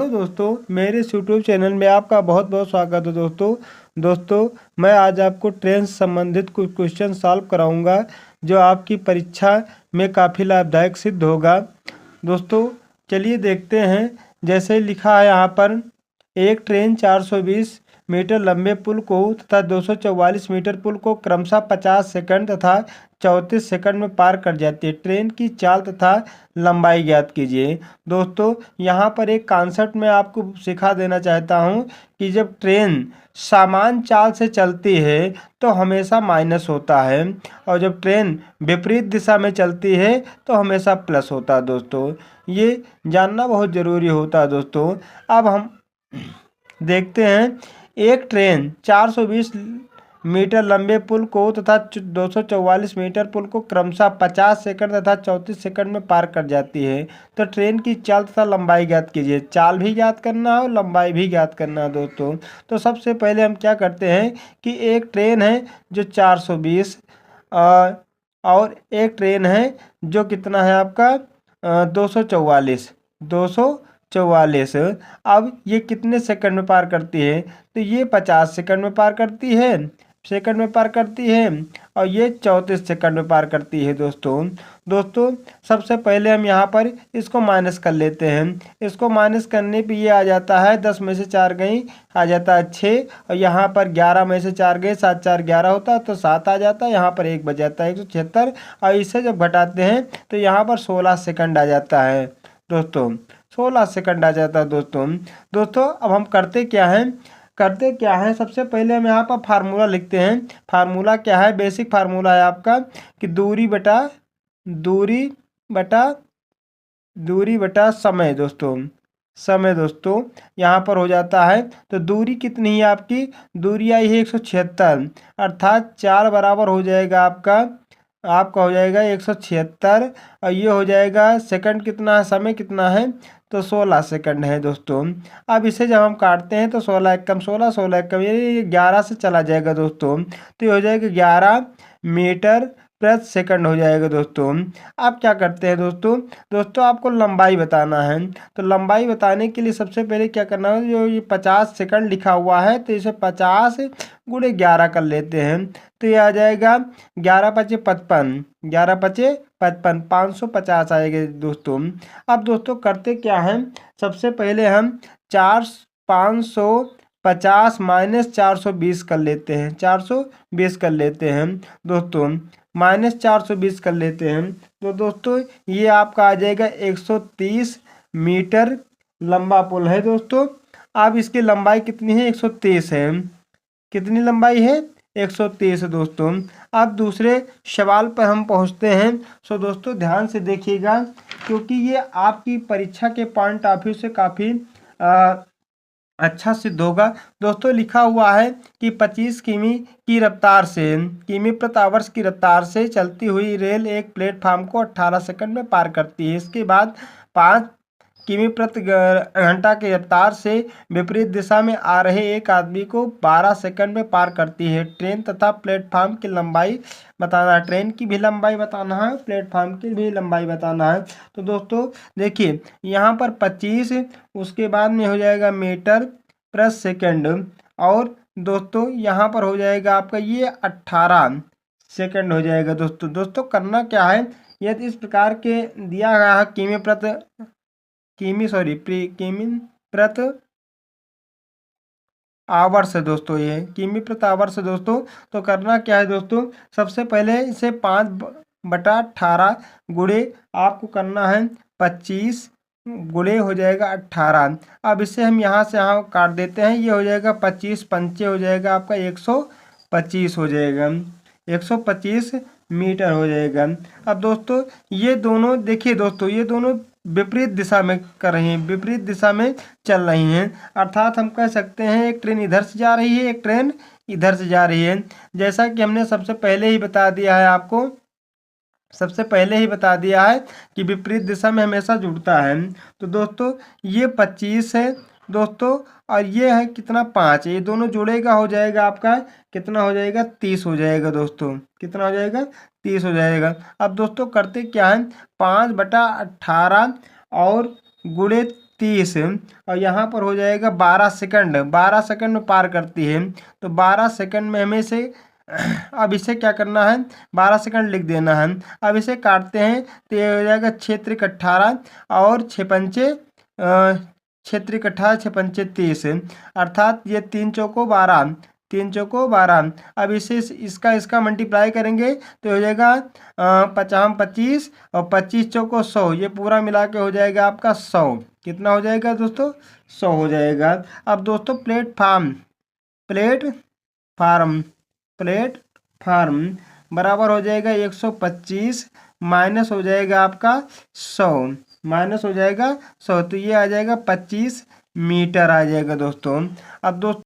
Hello दोस्तों, मेरे इस यूट्यूब चैनल में आपका बहुत बहुत स्वागत है। दोस्तों मैं आज आपको ट्रेन से संबंधित कुछ क्वेश्चन सॉल्व कराऊंगा जो आपकी परीक्षा में काफ़ी लाभदायक सिद्ध होगा। दोस्तों चलिए देखते हैं। जैसे लिखा है यहाँ पर, एक ट्रेन 420 मीटर लंबे पुल को तथा 244 मीटर पुल को क्रमशः 50 सेकंड तथा 34 सेकंड में पार कर जाती है। ट्रेन की चाल तथा लंबाई ज्ञात कीजिए। दोस्तों यहाँ पर एक कॉन्सेप्ट मैं आपको सिखा देना चाहता हूँ कि जब ट्रेन समान चाल से चलती है तो हमेशा माइनस होता है, और जब ट्रेन विपरीत दिशा में चलती है तो हमेशा प्लस होता है। दोस्तों ये जानना बहुत ज़रूरी होता है। दोस्तों अब हम देखते हैं। एक ट्रेन 420 मीटर लंबे पुल को तथा 244 मीटर पुल को क्रमशः 50 सेकंड तथा 34 सेकंड में पार कर जाती है। तो ट्रेन की चाल तथा लंबाई ज्ञात कीजिए। चाल भी ज्ञात करना है और लंबाई भी ज्ञात करना है। दोस्तों तो सबसे पहले हम क्या करते हैं कि एक ट्रेन है जो 420 और एक ट्रेन है जो कितना है आपका 244। अब ये कितने सेकंड में पार करती है? तो ये 50 सेकंड में पार करती है, और ये 34 सेकंड में पार करती है। दोस्तों सबसे पहले हम यहाँ पर इसको माइनस कर लेते हैं। इसको माइनस करने पे ये आ जाता है 10 में से 4 गई आ जाता है 6, और यहाँ पर 11 में से 4 गए 7 4 11 होता है तो 7 आ जाता है। यहाँ पर 1 बच जाता है 176, और इसे जब घटाते हैं तो यहाँ पर 16 सेकंड आ जाता है। दोस्तों 16 सेकंड आ जाता है। दोस्तों अब हम करते क्या हैं, सबसे पहले हम यहाँ पर फार्मूला लिखते हैं। फार्मूला क्या है? बेसिक फार्मूला है आपका कि दूरी बटा समय। दोस्तों यहाँ पर हो जाता है। तो दूरी कितनी है आपकी? दूरी आई है 176, अर्थात 4 बराबर हो जाएगा आपका हो जाएगा 176, और ये हो जाएगा सेकंड कितना है, समय कितना है, तो 16 सेकंड है। दोस्तों अब इसे जब हम काटते हैं तो 16 एकम 16, 16 एकम ये 11 से चला जाएगा। दोस्तों तो ये हो जाएगा 11 मीटर प्रति सेकंड हो जाएगा। दोस्तों आप क्या करते हैं? दोस्तों आपको लंबाई बताना है। तो लंबाई बताने के लिए सबसे पहले क्या करना है, जो ये 50 सेकंड लिखा हुआ है तो इसे 50 गुणे 11 कर लेते हैं। तो ये आ जाएगा 11 पचे 55, 11 पचे 55, 550 आएगा। दोस्तों अब दोस्तों करते क्या हैं, सबसे पहले हम 550 माइनस 420 कर लेते हैं। 420 कर लेते हैं। दोस्तों माइनस 420 कर लेते हैं। तो दोस्तों ये आपका आ जाएगा 130 मीटर लंबा पुल है। दोस्तों अब इसकी लंबाई कितनी है? 130 है। कितनी लंबाई है? 130 है। दोस्तों अब दूसरे सवाल पर हम पहुंचते हैं। सो दोस्तों ध्यान से देखिएगा, क्योंकि ये आपकी परीक्षा के पॉइंट ऑफ व्यू से काफ़ी अच्छा सिद्ध होगा। दोस्तों लिखा हुआ है कि 25 किमी की रफ्तार से किमी प्रति आवर्स की रफ्तार से चलती हुई रेल एक प्लेटफार्म को 18 सेकंड में पार करती है। इसके बाद 5 किमी प्रति घंटा की रफ्तार से विपरीत दिशा में आ रहे एक आदमी को 12 सेकंड में पार करती है। ट्रेन तथा प्लेटफार्म की लंबाई बताना है। ट्रेन की भी लंबाई बताना है, प्लेटफार्म की भी लंबाई बताना है। तो दोस्तों देखिए यहाँ पर 25, उसके बाद में हो जाएगा मीटर प्रति सेकंड, और दोस्तों यहाँ पर हो जाएगा आपका ये 18 सेकंड हो जाएगा। दोस्तों करना क्या है, यदि इस प्रकार के दिया गया है किमी प्रति आवर्स है। दोस्तों ये किमी प्रति आवर्स है। दोस्तों तो करना क्या है? दोस्तों सबसे पहले इसे 5/18 गुणे आपको करना है 25 गुणे हो जाएगा 18। अब इसे हम यहाँ से यहाँ काट देते हैं। ये हो जाएगा 25 पंचे हो जाएगा आपका 125 हो जाएगा, 125 मीटर हो जाएगा। अब दोस्तों ये दोनों देखिए, दोस्तों ये दोनों विपरीत दिशा में कर रही हैं, विपरीत दिशा में चल रही हैं। अर्थात हम कह सकते हैं एक ट्रेन इधर से जा रही है, एक ट्रेन इधर से जा रही है। जैसा कि हमने सबसे पहले ही बता दिया है आपको, कि विपरीत दिशा में हमेशा जुड़ता है। तो दोस्तों ये 25 है दोस्तों, और ये है कितना 5, ये दोनों जुड़ेगा हो जाएगा आपका कितना हो जाएगा 30 हो जाएगा। दोस्तों कितना हो जाएगा 30 हो जाएगा। अब दोस्तों करते क्या है 5/18 और गुणे 30 और यहाँ पर हो जाएगा 12 सेकंड, 12 सेकंड में पार करती है। तो 12 सेकंड में हमें इसे अब इसे क्या करना है, 12 सेकंड लिख देना है। अब इसे काटते हैं तो ये हो जाएगा 6 त्रिक 18 और 6 पंचे 6 त्रिक 18 6 पंचे 30, अर्थात ये 3 चौको 12, 3 चौको 12। अब इसे इसका मल्टीप्लाई करेंगे तो हो जाएगा 50 25 और 25 चौको 100, ये पूरा मिला के हो जाएगा आपका 100। कितना हो जाएगा दोस्तों, 100 हो जाएगा। अब दोस्तों प्लेटफार्म बराबर हो जाएगा 125 माइनस हो जाएगा आपका 100, माइनस हो जाएगा 100, तो ये आ जाएगा 25 मीटर आ जाएगा दोस्तों। अब दोस्तों